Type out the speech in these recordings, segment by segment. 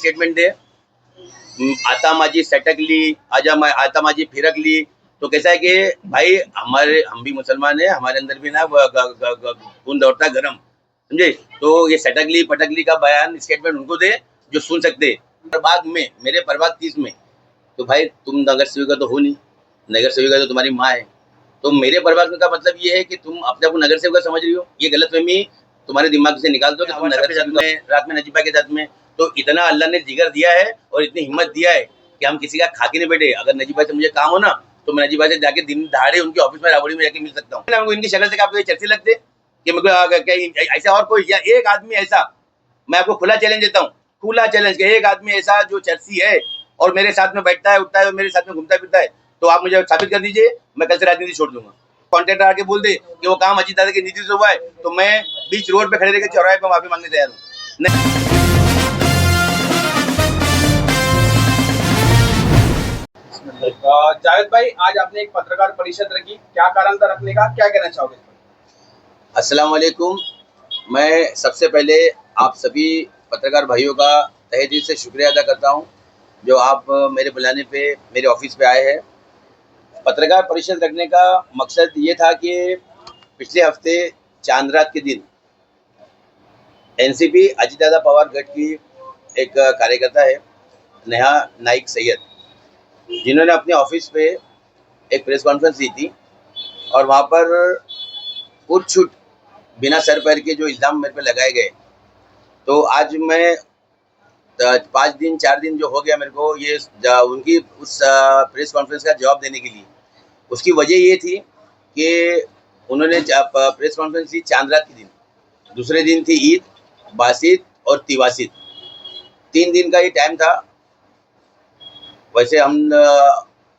Statement दे, आता माझी सटकली, आता माझी फिरकली। तो कैसा है कि भाई हम भी मुसलमान है, हमारे अंदर भी ना खून दौड़ता गरम, समझे। तो ये सटकली पटकली का बयान स्टेटमेंट उनको दे जो सुन सकते। प्रभाग में, मेरे प्रभाग 30 में, तो भाई तुम नगर सेविका तो हो नहीं, नगर सेविका तो तुम्हारी माँ है। तो मेरे प्रभाग का मतलब ये है कि तुम अपने आप को नगर सेविका समझ रही हो। ये गलतफहमी तुम्हारे दिमाग से निकाल दो कि तुम नगर सेविका में, रात में नजीबा के साथ में। तो इतना अल्लाह ने जिगर दिया है और इतनी हिम्मत दिया है कि हम किसी का खा के नहीं बैठे। अगर नजीबा से मुझे काम हो ना, तो मैं नजीबा से जाके दिन दहाड़े उनके ऑफिस में राबड़ी में जाके मिल सकता हूँ। इनकी शक्ल से आपको ये चर्चे लगते कि मेरे ऐसा और कोई, या एक आदमी ऐसा, मैं आपको खुला चैलेंज देता हूँ, खुला चैलेंज के एक आदमी ऐसा जो चर्ची है और मेरे साथ में बैठता है, उठता है और मेरे साथ में घूमता फिरता है, तो आप मुझे साबित कर दीजिए। मैं कल से राजनीति छोड़ दूंगा। कॉन्ट्रैक्टर आके बोल दे कि वो काम अजीत दादा की नीति से हुआ है, तो मैं बीच रोड पे खड़े रहकर चौराहे पे माफी मांगने तैयार हूँ। जावेद भाई, आज आपने एक पत्रकार परिषद रखी, क्या कारण था रखने का, क्या कहना चाहोगे? अस्सलाम वालेकुम। मैं सबसे पहले आप सभी पत्रकार भाइयों का तहे दिल से शुक्रिया अदा करता हूं, जो आप मेरे बुलाने पे मेरे ऑफिस पे आए हैं। पत्रकार परिषद रखने का मकसद ये था कि पिछले हफ्ते चांद रात के दिन एनसीपी अजीत दादा पवार गढ़ की एक कार्यकर्ता है, नेहा नाइक सैयद, जिन्होंने अपने ऑफिस पे एक प्रेस कॉन्फ्रेंस दी थी और वहाँ पर उठ छुट बिना सर पैर के जो इल्ज़ाम मेरे पे लगाए गए। तो आज मैं 4 दिन जो हो गया मेरे को ये उनकी उस प्रेस कॉन्फ्रेंस का जवाब देने के लिए। उसकी वजह ये थी कि उन्होंने प्रेस कॉन्फ्रेंस दी चांद रात के दिन, दूसरे दिन थी ईद, बासित और तिवासित, 3 दिन का ये टाइम था। वैसे हम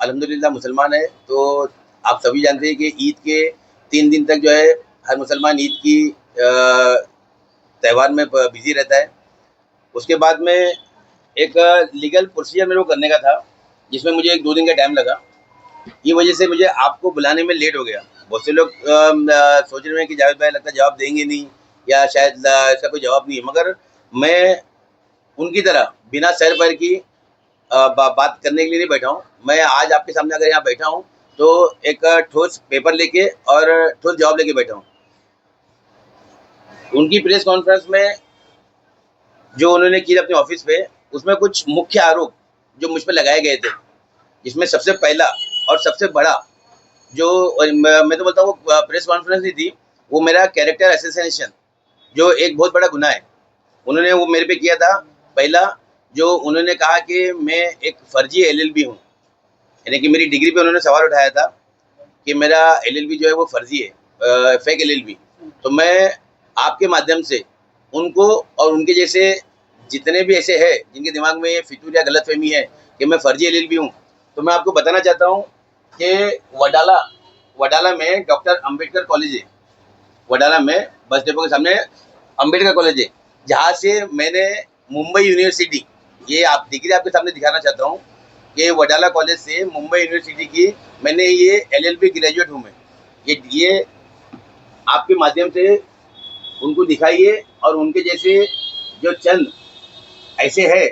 अल्हम्दुलिल्लाह मुसलमान है, तो आप सभी जानते हैं कि ईद के 3 दिन तक जो है हर मुसलमान ईद की त्यौहार में बिजी रहता है। उसके बाद में एक लीगल प्रोसीजर मेरे को करने का था, जिसमें मुझे 1-2 दिन का टाइम लगा। ये वजह से मुझे आपको बुलाने में लेट हो गया। बहुत से लोग सोच रहे हैं कि जावेद भाई लगता है जवाब देंगे नहीं, या शायद इसका कोई जवाब नहीं है, मगर मैं उनकी तरह बिना सर पैर की बात करने के लिए नहीं बैठा हूँ। मैं आज आपके सामने अगर यहाँ बैठा हूँ तो एक ठोस पेपर लेके और ठोस जवाब लेके बैठा हूँ। उनकी प्रेस कॉन्फ्रेंस में जो उन्होंने किया अपने ऑफिस पे, उसमें कुछ मुख्य आरोप जो मुझ पर लगाए गए थे, जिसमें सबसे पहला और सबसे बड़ा जो मैं तो बोलता हूँ प्रेस कॉन्फ्रेंस नहीं थी, वो मेरा कैरेक्टर असैसिनेशन, जो एक बहुत बड़ा गुनाह है, उन्होंने वो मेरे पे किया था। पहला जो उन्होंने कहा कि मैं एक फर्जी एलएलबी हूँ, यानी कि मेरी डिग्री पे उन्होंने सवाल उठाया था कि मेरा एलएलबी जो है वो फर्जी है, फेक एलएलबी। तो मैं आपके माध्यम से उनको और उनके जैसे जितने भी ऐसे हैं जिनके दिमाग में ये फितूर या गलतफहमी है कि मैं फर्जी एलएलबी हूँ, तो मैं आपको बताना चाहता हूँ कि वडाला में डॉक्टर अंबेडकर कॉलेज है, वडाला में बस डिपो के सामने अंबेडकर कॉलेज है, जहाँ से मैंने मुंबई यूनिवर्सिटी, ये आप डिग्री आपके सामने दिखाना चाहता हूँ कि वडाला कॉलेज से मुंबई यूनिवर्सिटी की मैंने ये एलएलबी ग्रेजुएट हूँ मैं। ये आपके माध्यम से उनको दिखाइए, और उनके जैसे जो चंद ऐसे है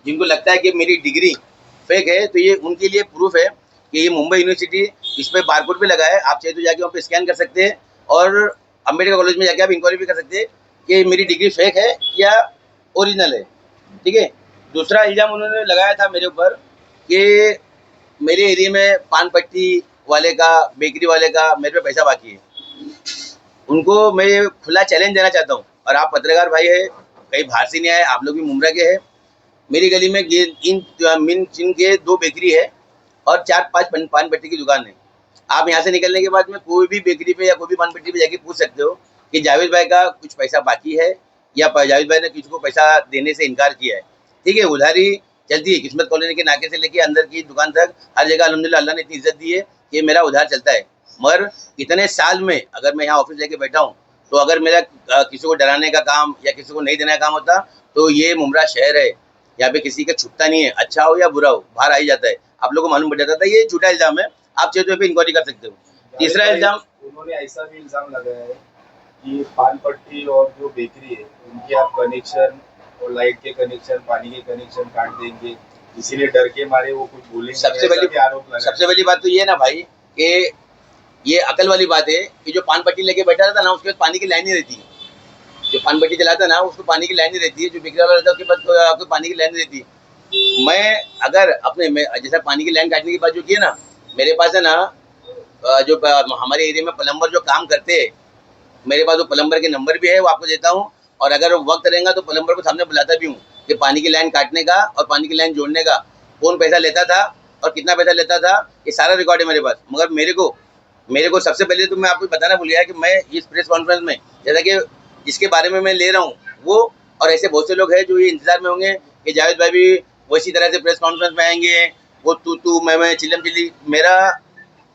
जिनको लगता है कि मेरी डिग्री फेक है, तो ये उनके लिए प्रूफ है कि ये मुंबई यूनिवर्सिटी, इस पर बारकोड भी लगा है, आप चाहे तो जाके वहाँ पे स्कैन कर सकते हैं और अंबेडकर कॉलेज में जाके आप इंक्वायरी भी कर सकते हैं कि मेरी डिग्री फेक है या ओरिजिनल है, ठीक है। दूसरा इल्ज़ाम उन्होंने लगाया था मेरे ऊपर कि मेरे एरिया में पान पट्टी वाले का, बेकरी वाले का मेरे पे पैसा बाकी है। उनको मैं खुला चैलेंज देना चाहता हूँ, और आप पत्रकार भाई है, कहीं बाहर से नहीं आए, आप लोग भी मुमरा के हैं। मेरी गली में इन चिन के 2 बेकरी है और 4-5 पान पट्टी की दुकान है। आप यहाँ से निकलने के बाद में कोई भी बेकरी पे या कोई भी पान पट्टी पे जाके पूछ सकते हो कि जावेद भाई का कुछ पैसा बाकी है या जावेद भाई ने किसी को पैसा देने से इनकार किया है, ठीक है। उधारी चलती है, किस्मत कॉलोनी के नाके से लेके अंदर की दुकान तक हर जगह अल्हम्दुलिल्लाह अल्लाह ने इतनी इज्जत दी है कि मेरा उधार चलता है। मगर इतने साल में अगर मैं यहाँ ऑफिस लेके बैठा हूँ, तो अगर मेरा किसी को डराने का काम या किसी को नहीं देने का काम होता, तो ये मुमरा शहर है, यहाँ पे किसी का छुपता नहीं है, अच्छा हो या बुरा हो, बाहर आ ही जाता है, आप लोगों को मालूम पड़ जाता था। ये झूठा इल्जाम है, आप चाहे तो पे इंक्वायरी कर सकते हो। तीसरा इल्जाम, उन्होंने ऐसा भी इल्जाम लगाया है कि पान पट्टी और जो बेकरी है उनके आप कनेक्शन और लाइट के कनेक्शन, पानी के कनेक्शन काट देंगे, इसीलिए डर के मारे वो कुछ बोलेंगे, सबसे ऐसा पहली भी आरोप लगा। सबसे पहली बात तो ये ना भाई कि ये अकल वाली बात है कि जो पान पट्टी लेके बैठा रहता ना उसके पास पानी की लाइन नहीं रहती है। जो पान पट्टी चलाता ना उसको पानी की लाइन नहीं रहती है। जो बिक्री वाला रहता है उसके पास आपको पानी की लाइन नहीं रहती है। मैं अगर अपने जैसा पानी की लाइन काटने की बात जो की है ना, मेरे पास है ना जो हमारे एरिया में प्लम्बर जो काम करते हैं, मेरे पास वो प्लम्बर के नंबर भी है, वो आपको देता हूँ। और अगर वक्त रहेगा तो प्लम्बर को सामने बुलाता भी हूँ कि पानी की लाइन काटने का और पानी की लाइन जोड़ने का कौन पैसा लेता था और कितना पैसा लेता था, ये सारा रिकॉर्ड है मेरे पास। मगर मेरे को सबसे पहले तो मैं आपको बताना भूल गया कि मैं इस प्रेस कॉन्फ्रेंस में जैसा कि जिसके बारे में मैं ले रहा हूँ वो, और ऐसे बहुत से लोग हैं जो ये इंतजार में होंगे कि जावेद भाई भी वैसी तरह से प्रेस कॉन्फ्रेंस में आएंगे, वो तू मैं चिल्लम चिल्ली। मेरा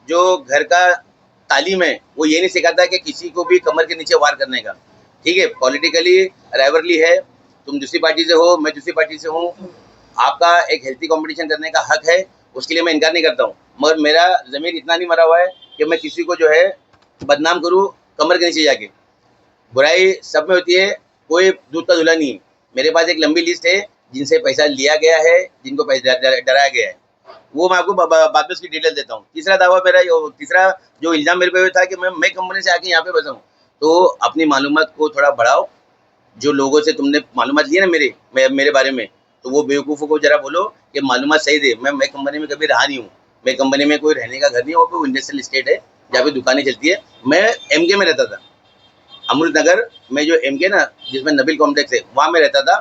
जो घर का तालीम है वो ये नहीं सिखाता कि किसी को भी कमर के नीचे वार करने का। ठीक है, पॉलिटिकली राइवलरी है, तुम दूसरी पार्टी से हो, मैं दूसरी पार्टी से हूँ, आपका एक हेल्थी कंपटीशन करने का हक है, उसके लिए मैं इनकार नहीं करता हूँ। मगर मेरा ज़मीर इतना नहीं मरा हुआ है कि मैं किसी को जो है बदनाम करूँ कमर के नीचे जाके। बुराई सब में होती है, कोई दूध का धुला नहीं है। मेरे पास एक लंबी लिस्ट है जिनसे पैसा लिया गया है, जिनको पैसा डराया गया है, वो मैं आपको बाद में उसकी डिटेल देता हूँ। तीसरा जो इल्ज़ाम मेरे पे था कि मैं कंपनी से आके यहाँ पे बसा हूँ, तो अपनी मालूमात को थोड़ा बढ़ाओ। जो लोगों से तुमने मालूमात ली है ना मेरे बारे में, तो वो बेवकूफ़ों को जरा बोलो कि मालूमात सही दे। मैं कंपनी में कभी रहा नहीं हूँ, मैं कंपनी में कोई रहने का घर नहीं है, वो इंडस्ट्रियल स्टेट है जहाँ पे दुकानें चलती है। मैं एमके में रहता था, अमृत नगर में जो एमके ना जिसमें नबील कॉम्प्लेक्स है वहाँ में रहता था।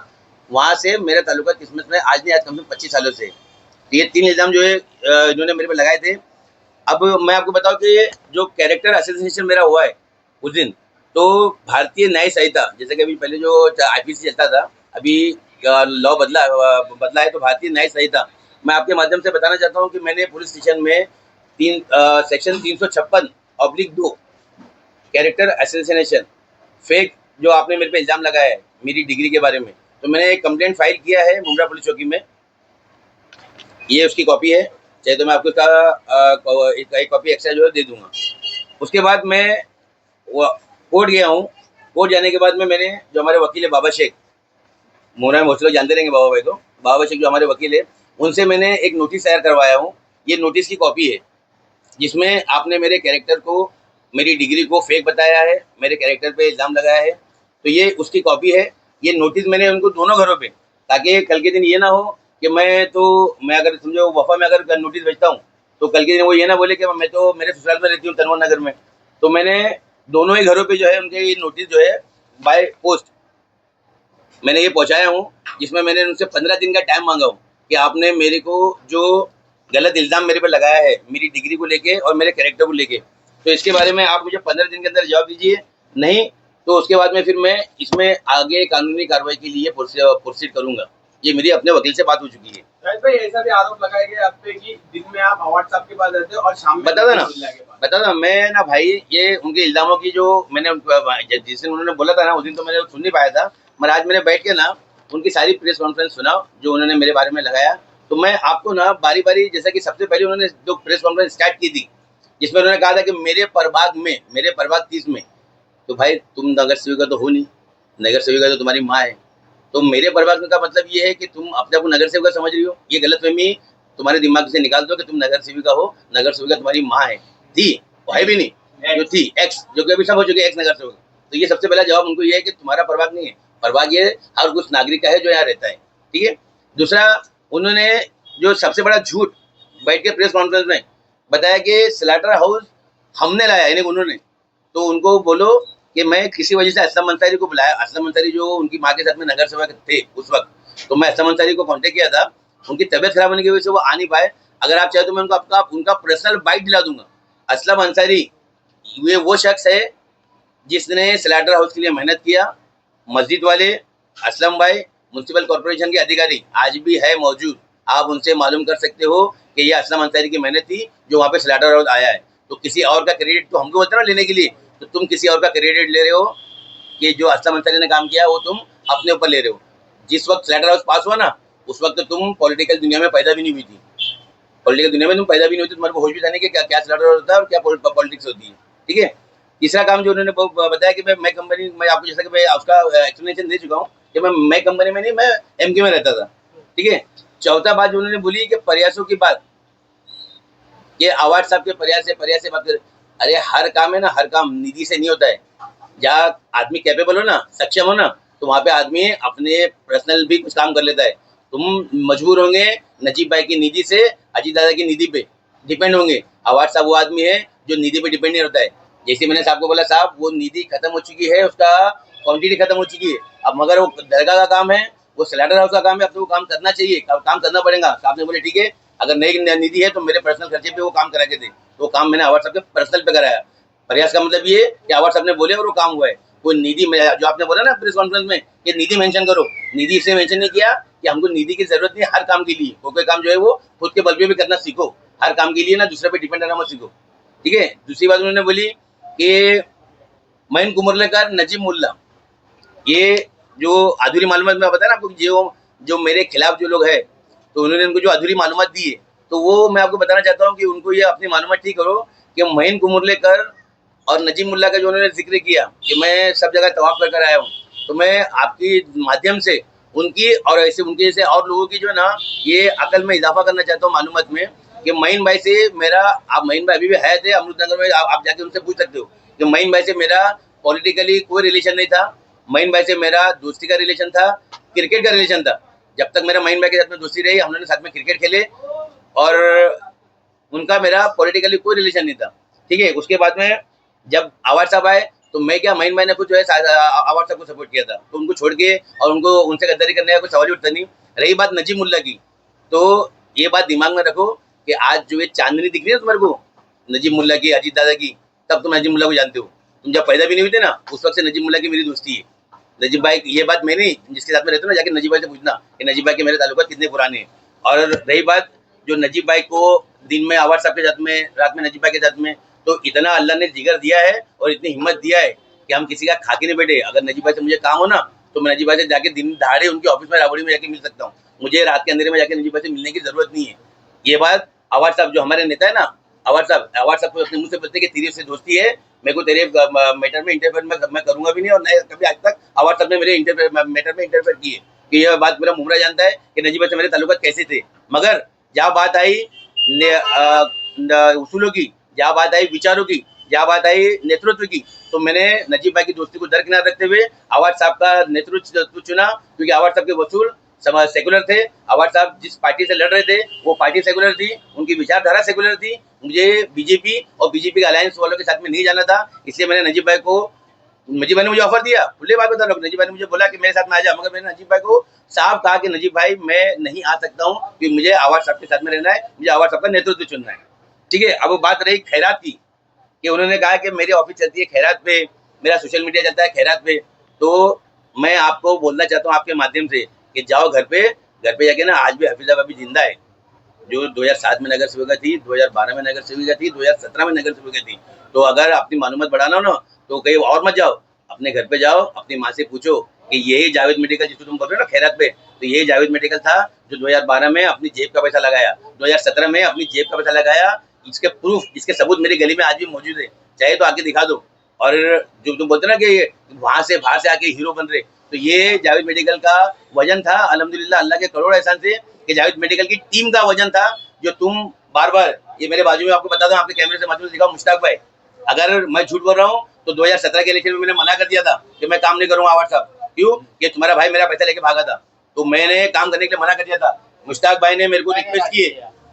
वहाँ से मेरा ताल्लुका किस्मत में आज नहीं, आज कम से कम 25 सालों से। तो ये 3 इल्ज़ाम जो है इन्होंने मेरे पे लगाए थे। अब मैं आपको बताऊं कि जो कैरेक्टर एसोसिएशन मेरा हुआ है उस दिन, तो भारतीय न्याय संहिता, जैसे कि अभी पहले जो आईपीसी चलता था, अभी लॉ बदला है, तो भारतीय न्याय संहिता मैं आपके माध्यम से बताना चाहता हूँ कि मैंने पुलिस स्टेशन में सेक्शन 356/2 कैरेक्टर एसोसिएशन फेक जो आपने मेरे पे इल्ज़ाम लगाया है मेरी डिग्री के बारे में, तो मैंने एक कंप्लेंट फाइल किया है मुंब्रा पुलिस चौकी में। ये उसकी कॉपी है, चाहे तो मैं आपको इसका एक कॉपी एक्स्ट्रा जो है दे दूंगा। उसके बाद मैं कोर्ट गया हूँ। कोर्ट जाने के बाद में मैंने जो हमारे वकील है बाबा शेख, मोहरा में बहुत से लोग जानते रहेंगे बाबा भाई को, बाबा शेख जो हमारे वकील है, उनसे मैंने एक नोटिस तैयार करवाया हूँ। ये नोटिस की कॉपी है जिसमें आपने मेरे कैरेक्टर को, मेरी डिग्री को फेक बताया है, मेरे कैरेक्टर पे इल्ज़ाम लगाया है, तो ये उसकी कॉपी है। ये नोटिस मैंने उनको दोनों घरों पे, ताकि कल के दिन ये ना हो कि मैं अगर समझो वफा में अगर नोटिस भेजता हूँ तो कल के दिन वो ये ना बोले कि मैं तो मेरे ससुराल में रहती हूँ तनवर नगर में। तो मैंने दोनों ही घरों पे जो है उनके ये नोटिस जो है बाय पोस्ट मैंने ये पहुँचाया हूँ, जिसमें मैंने उनसे 15 दिन का टाइम मांगा हूँ कि आपने मेरे को जो गलत इल्ज़ाम मेरे पे लगाया है मेरी डिग्री को लेके और मेरे कैरेक्टर को लेके, तो इसके बारे में आप मुझे 15 दिन के अंदर जवाब दीजिए। नहीं तो उसके बाद में फिर मैं इसमें आगे कानूनी कार्रवाई के लिए प्रोसीड करूंगा। ये मेरी अपने वकील से बात हो चुकी है। शायद भाई ऐसा भी आरोप लगाए गए आप पे कि दिन में आप अवार्ड साहब के पास रहते हो और शाम में बता ना मैं ना भाई, ये उनके इल्जामों की जो मैंने जिस दिन उन्होंने बोला था ना उस दिन तो मैंने सुन नहीं पाया था, मगर आज मैंने बैठ के ना उनकी सारी प्रेस कॉन्फ्रेंस सुना जो उन्होंने मेरे बारे में लगाया। तो मैं आपको ना बारी बारी, जैसा कि सबसे पहले उन्होंने जो प्रेस कॉन्फ्रेंस स्टार्ट की थी जिसमें उन्होंने कहा था कि मेरे प्रभाग 30 में, तो भाई तुम नगर सेविका तो हो नहीं, नगर सेविका तो तुम्हारी माँ है। तो मेरे प्रभाग का मतलब ये है कि तुम अपने को नगर सेविका समझ रही हो, ये गलतफहमी तुम्हारे दिमाग से निकाल दो कि तुम नगर सेविका हो। नगर सेविका तुम्हारी माँ है, थी, वो है भी नहीं, जो थी एक्स, जो कि अभी सब हो चुके एक्स नगर सेविका। तो ये सबसे पहला जवाब उनको ये है कि तुम्हारा प्रभाग नहीं है, प्रभाग ये हर कुछ नागरिक का है जो यहाँ रहता है। ठीक है। दूसरा, उन्होंने जो सबसे बड़ा झूठ बैठ के प्रेस कॉन्फ्रेंस में बताया कि स्लैटर हाउस हमने लाया, यानी उन्होंने, तो उनको बोलो कि मैं किसी वजह से असलम अंसारी को बुलाया। असलम अंसारी जो उनकी माँ के साथ में नगर सेवक थे उस वक्त, तो मैं असलम अंसारी को कांटेक्ट किया था, उनकी तबीयत खराब होने की वजह से वो आ नहीं पाए। अगर आप चाहे तो मैं उनको उनका पर्सनल बाइट दिला दूंगा। असलम अंसारी ये वो शख्स है जिसने स्लैटर हाउस के लिए मेहनत किया। मस्जिद वाले असलम भाई म्यूनसिपल कॉर्पोरेशन के अधिकारी आज भी है मौजूद, आप उनसे मालूम कर सकते हो कि ये असलम अंसारी की मेहनत थी जो वहाँ पे स्लैटर हाउस आया है। तो किसी और का क्रेडिट तो हमको होता है ना लेने के लिए, तो तुम किसी और का क्रेडिट ले रहे हो कि जो असलम अंसारी ने काम किया वो तुम अपने ऊपर ले रहे हो। जिस वक्त स्लैटर हाउस पास हुआ ना उस वक्त तुम पॉलिटिकल दुनिया में पैदा भी नहीं हुई थी, पॉलिटिकल दुनिया में तुम पैदा भी नहीं हुई थी, तुम्हारे को होश भी था नहीं कि क्या स्लैटर हाउस होता है और क्या पॉलिटिक्स होती है। ठीक है। तीसरा काम जो उन्होंने बताया कि मैं कंपनी, मैं आपको जैसा कि मैं उसका एक्सप्लेनेशन दे चुका हूँ कि मैं कंपनी में नहीं, मैं एमके में रहता था। ठीक है। चौथा बात जो उन्होंने बोली कि प्रयासों की बात, ये आवाज साहब के प्रयास से बात कर। अरे हर काम है ना, हर काम निधि से नहीं होता है। जहाँ आदमी कैपेबल हो ना, सक्षम हो ना, तो वहाँ पे आदमी अपने पर्सनल भी कुछ काम कर लेता है। तुम मजबूर होंगे नजीब भाई की निधि से, अजीत दादा की निधि पे डिपेंड होंगे। आवाज साहब वो आदमी है जो निधि पे डिपेंड नहीं होता है। जैसे मैंने साहब को बोला, साहब वो निधि खत्म हो चुकी है, उसका क्वांटिटी खत्म हो चुकी है। अब मगर वो दरगाह का काम है, वो स्लाटर हाउस का काम है, अब तो वो काम करना चाहिए, काम करना पड़ेगा। साहब ने बोले ठीक है, अगर नई निधि है तो मेरे पर्सनल खर्चे पे वो काम करा के दे। तो काम मैंने आवाज साहब के पर्सनल पे कराया। प्रयास का मतलब ये कि आवाज साहब ने बोले और वो काम हुआ है। कोई निधि में जो आपने बोला ना प्रेस कॉन्फ्रेंस में कि निधि मेंशन करो, निधि से मेंशन नहीं किया कि हमको निधि की जरूरत नहीं हर काम के लिए। कोई काम जो है वो खुद के बल पे भी करना सीखो, हर काम के लिए ना दूसरे पे डिपेंड रहना मत सीखो। ठीक है। दूसरी बात उन्होंने बोली कि महीन कुमरलेकर, नजीब मुल्ला, ये जो अधूरी मालूमात में बताया ना आपको, जो मेरे खिलाफ जो लोग है, तो उन्होंने उनको जो अधूरी मालूमात दी है, तो वो मैं आपको बताना चाहता हूँ कि उनको ये अपनी मालूमात ठीक करो कि महीन कुमरलेकर और नजीब मुल्ला का जो उन्होंने जिक्र किया कि मैं सब जगह तवाफ कर आया हूँ, तो मैं आपकी माध्यम से उनकी और ऐसे उनके जैसे और लोगों की जो है ना, ये अकल में इजाफा करना चाहता हूँ मालूमात में, कि महीन भाई से मेरा, आप महीन भाई अभी भी है थे अमृतनगर में, आप जाके उनसे पूछ सकते हो कि महीन भाई से मेरा पॉलिटिकली कोई रिलेशन नहीं था। महीन भाई से मेरा दोस्ती का रिलेशन था, क्रिकेट का रिलेशन था। जब तक मेरा महीन भाई के साथ में दोस्ती रही, हम लोगों ने साथ में क्रिकेट खेले, और उनका मेरा पॉलिटिकली कोई रिलेशन नहीं था। ठीक है। उसके बाद में जब आवाज साहब आए, तो मैं क्या, महीन भाई ने कुछ जो है आवाज साहब को सपोर्ट किया था, तो उनको छोड़ के और उनको उनसे गद्दारी करने का कोई सवाल ही उठता नहीं। रही बात नजीब मुल्ला की, तो ये बात दिमाग में रखो कि आज जो ये चांदनी दिख रही है तुम्हारे को नजीब मुल्ला की, अजीत दादा की, तब तुम नजीब मुल्ला को जानते हो। तुम जब पैदा भी नहीं हुए थे ना, उस वक्त से नजीब मुल्ला की मेरी दोस्ती है। नजीब भाई, ये बात मैं नहीं, जिसके साथ में रहते हो ना, जाके नजीब भाई से पूछना कि नजीब भाई के मेरे ताल्लुकात कितने पुराने हैं। और रही बात जो नजीब भाई को दिन में आवाज साहब के साथ में, रात में नजीब भाई के साथ में, तो इतना अल्लाह ने जिगर दिया है और इतनी हिम्मत दिया है कि हम किसी का खा के नहीं बैठे। अगर नजीब भाई से मुझे काम हो ना, तो मैं नजीब भाई से जाके दिन दहाड़े उनके ऑफिस में रावड़ी में जाके मिल सकता हूँ। मुझे रात के अंधेरे में जाके नजीब भाई से मिलने की जरूरत नहीं है। ये बात आवाज साहब जो हमारे नेता है ना, आवाज साहब को अपने मुंह से बोलते कि तेरी से दोस्ती है, मेरे को तेरे मैटर में इंटरफेयर मैं करूंगा भी नहीं, और नहीं कभी आज तक आवाज साहब ने मेरे मैटर में इंटरफेयर की है। कि यह बात मेरा मुमरा जानता है कि नजीब भाई से मेरे ताल्लुकात कैसे थे। मगर जहाँ बात आई उसूलों की, जहाँ बात आई विचारों की, जहाँ बात आई नेतृत्व की, तो मैंने नजीब भाई की दोस्ती को दरकिनार रखते हुए आवाज साहब का नेतृत्व चुना, क्योंकि आवाज साहब के वसूल सेकुलर थे। आवाज साहब जिस पार्टी से लड़ रहे थे वो पार्टी सेकुलर थी, उनकी विचारधारा सेकुलर थी। मुझे बीजेपी और बीजेपी के अलायंस वालों के साथ में नहीं जाना था, इसलिए मैंने नजीब भाई ने मुझे ऑफर दिया। खुले बात बता रहा हूँ, नजीब भाई ने मुझे बोला कि मेरे साथ में आ जा, मगर मैंने नजीब भाई को साफ कहा कि नजीब भाई मैं नहीं आ सकता हूँ, क्योंकि मुझे आवाज साहब के साथ में रहना है, मुझे आवाज साहब का नेतृत्व चुनना है। ठीक है। अब बात रही खैरात की, कि उन्होंने कहा कि मेरी ऑफिस चलती है खैरात पे, मेरा सोशल मीडिया चलता है खैरात पे। तो मैं आपको बोलना चाहता हूँ आपके माध्यम से कि जाओ घर पे जाके ना, आज भी हफीजा भाभी जिंदा है, जो 2007 में नगर सेविका थी, 2012 में नगर सेविका थी, 2017 में नगर सेविका थी। तो अगर अपनी मालूमात बढ़ाना हो ना, तो कहीं और मत जाओ, अपने घर पे जाओ, अपनी माँ से पूछो कि यही जावेद मेडिकल जिसको तुम बोल रहे हो ना खैरात पे, तो यही जावेद मेडिकल था जो 2012 में अपनी जेब का पैसा लगाया, 2017 में अपनी जेब का पैसा लगाया। इसके प्रूफ, इसके सबूत मेरी गली में आज भी मौजूद है, चाहे तो आके दिखा दो। और जो तुम बोलते ना कि वहां से बाहर से आके हीरो बन रहे, तो ये जावेद मेडिकल का वजन था अल्हम्दुलिल्लाह अल्लाह के करोड़ एहसान से, कि जावेद मेडिकल की टीम का वजन था, जो तुम बार बार, ये मेरे बाजू में आपको बता दो, आपके कैमरे से माध्यम से दिखाओ, मुश्ताक भाई, अगर मैं झूठ बोल रहा हूँ तो 2017 के इलेक्शन में मैंने मना कर दिया था कि मैं काम नहीं करूंगा आवाज साहब, क्यों कि तुम्हारा भाई मेरा पैसा लेके भागा था, तो मैंने काम करने के लिए मना कर दिया था। मुश्ताक भाई ने मेरे को रिक्वेस्ट की,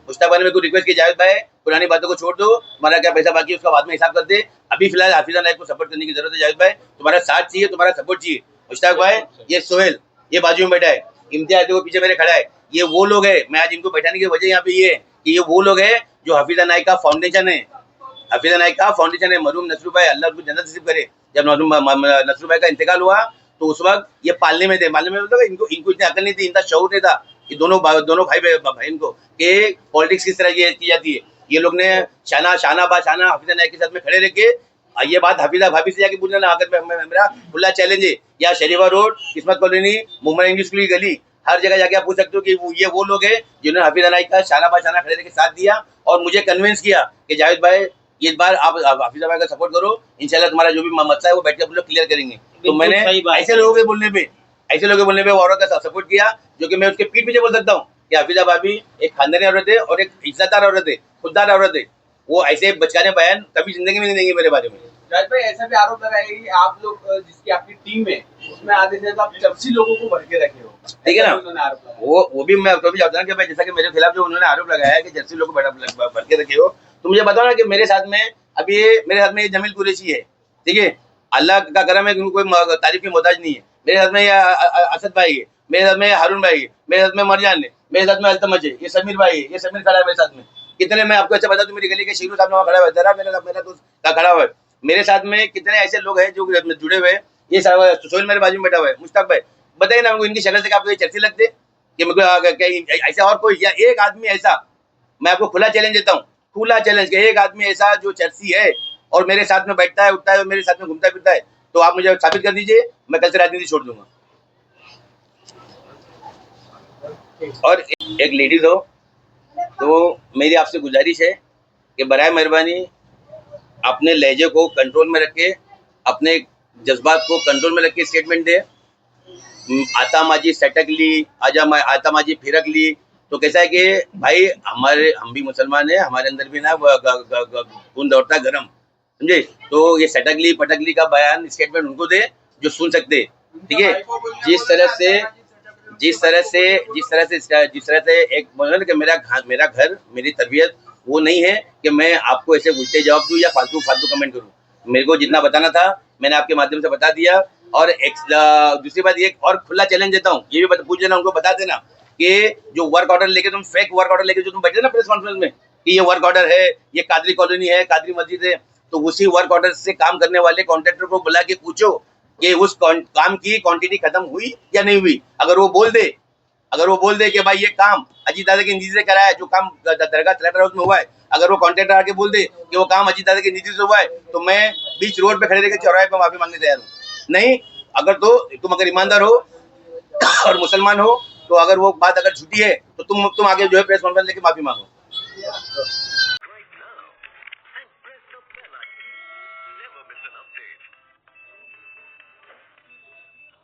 मुश्ताक भाई ने मेरे को रिक्वेस्ट की, जावेद भाई पुरानी बातों को छोड़ दो, तुम्हारा क्या पैसा बाकी है उसका बाद में हिसाब कर दे, अभी फिलहाल हाफिजा नाइक को सपोर्ट करने की जरूरत है। जावेद भाई तुम्हारा साथ चाहिए, तुम्हारा सपोर्ट चाहिए। मुश्ताक भाई, ये सोहेल ये बाजू में बैठा है, इम्तियाज वो पीछे मेरे खड़ा है, ये वो लोग है, मैं आज इनको बैठाने की वजह यहाँ पे ये है कि ये वो लोग है जो हफीजा नाइक का फाउंडेशन है, हफीजा नाइक का फाउंडेशन है। मरहूम नसरू भाई अल्लाह उनको जन्नत नसीब करे, जब नसरू भाई का इंतकाल हुआ तो उस वक्त ये पालने में थे, मतलब इनको इतनी अकल नहीं थी, इनका शऊर नहीं था कि दोनों भाई बहन को कि पॉलिटिक्स किस तरह ये की जाती है। ये लोग ने शाना हफीजा नाइक के साथ में खड़े रह के, ये बात हफीजा भाभी से जाके पूछना ना, अगर मेरा खुला चैलेंज है, या शरीफा रोड, किस्मत कॉलोनी, मुंबई इंग्लिश स्कूल की गली, हर जगह जाके आप पूछ सकते हो कि ये वो लोग हैं जिन्होंने हफीजा नाइक का शाना खड़े रह के साथ दिया और मुझे कन्विंस किया कि जावेद भाई इस बार आप हफीजा भाई का सपोर्ट करो, इंशाल्लाह तुम्हारा जो भी मसला है वो बैठ के हम लोग क्लियर करेंगे। तो मैंने ऐसे लोगों के बोलने पे, ऐसे लोगों के बोलने पे वो औरत का सपोर्ट किया, जो कि मैं उसके पीठ पीछे बोल सकता हूँ कि हफीजा भाभी एक खानदानी औरत है और एक इज्जतदार औरत है, खुददार औरत है। वो ऐसे बचकाने बयान कभी जिंदगी में नहीं देंगे मेरे बारे में। जाहिद भाई ऐसा भी आरोप लगाया कि आप लोग जिसकी आपकी टीम है उसमें आधे से आप चर्ची लोगों को भर के रखे हो, ठीक है ना। उन्होंने आरोप लगाया। वो भी मैं तो भी जानता हूँ कि भाई जैसा कि मेरे खिलाफ जो उन्होंने आरोप लगाया है कि जर्सी लोग को भर के रखे हो, तो मुझे बताओ ना कि मेरे साथ में अभी मेरे साथ में ये जमील कुरैशी है, ठीक है, अल्लाह का करम है, कोई तारीफ की मोहताज नहीं है। मेरे साथ में ये असद भाई है, मेरे साथ में हारून भाई है, मेरे साथ में मरजान है, मेरे साथ में अल्तमज है, ये समीर भाई है, ये समीर खड़ा है मेरे साथ में। कितने मैं आपको अच्छा बता दूं, मेरी गली के शीरू साहब वहाँ खड़ा हुआ है, जरा मेरा दोस्त खड़ा हुआ है। मेरे साथ में कितने ऐसे लोग हैं जो जुड़े हुए हैं। ये सोहेल मेरे बाजू में बैठा हुआ है, मुश्ताक भाई, बताइए ना हमको इनकी शक्ल से आपको ये चर्ची लगते कि मेरे को ऐसा और कोई या एक आदमी ऐसा, मैं आपको खुला चैलेंज देता हूँ, खुला चैलेंज कि एक आदमी ऐसा जो चर्ची है और मेरे साथ में बैठता है, उठता है और मेरे साथ में घूमता फिरता है, तो आप मुझे साबित कर दीजिए, मैं कल से राजनीति छोड़ दूंगा। और एक लेडीज हो तो मेरी आपसे गुजारिश है कि बराए मेहरबानी अपने लहजे को कंट्रोल में रख के, अपने जज्बात को कंट्रोल में रख के स्टेटमेंट दे। आता माजी सटक ली, आता माजी फिरक ली, तो कैसा है कि भाई हम भी मुसलमान हैं, हमारे अंदर भी ना खून दौड़ता गरम, समझे। तो ये सटकली पटकली का बयान स्टेटमेंट उनको दे जो सुन सकते, ठीक है। जिस तरह से एक बोला कि मेरा घर मेरी तरबियत वो नहीं है कि मैं आपको ऐसे उल्टे जवाब दूं या फालतू कमेंट करूं। मेरे को जितना बताना था मैंने आपके माध्यम से बता दिया। और दूसरी बात ये और खुला चैलेंज देता हूँ, ये भी पूछ लेना, उनको बता देना कि जो वर्क ऑर्डर लेके तुम फेक वर्क ऑर्डर लेके जो तुम बैठे ना प्रेस कॉन्फ्रेंस में कि ये वर्क ऑर्डर है, ये कादरी कॉलोनी है, कादरी मस्जिद है, तो उसी वर्क ऑर्डर से काम करने वाले कॉन्ट्रैक्टर को बुला के पूछो कि उस काम की क्वांटिटी खत्म हुई या नहीं हुई। अगर वो बोल दे कि भाई ये काम अजीत दादा की निधि से कराया है, जो काम दरगाह कलेक्टर हाउस में हुआ है, अगर वो कॉन्ट्रैक्टर आके बोल दे कि वो काम अजीत दादा की निधि से हुआ है, तो मैं बीच रोड पे खड़े रहकर चौराहे पे माफी मांगने तैयार हूँ। नहीं अगर तो तुम अगर ईमानदार हो और मुसलमान हो, तो अगर वो बात अगर झूठी है तो तुम आगे जो है प्रेस कॉन्फ्रेंस लेके माफी मांगो।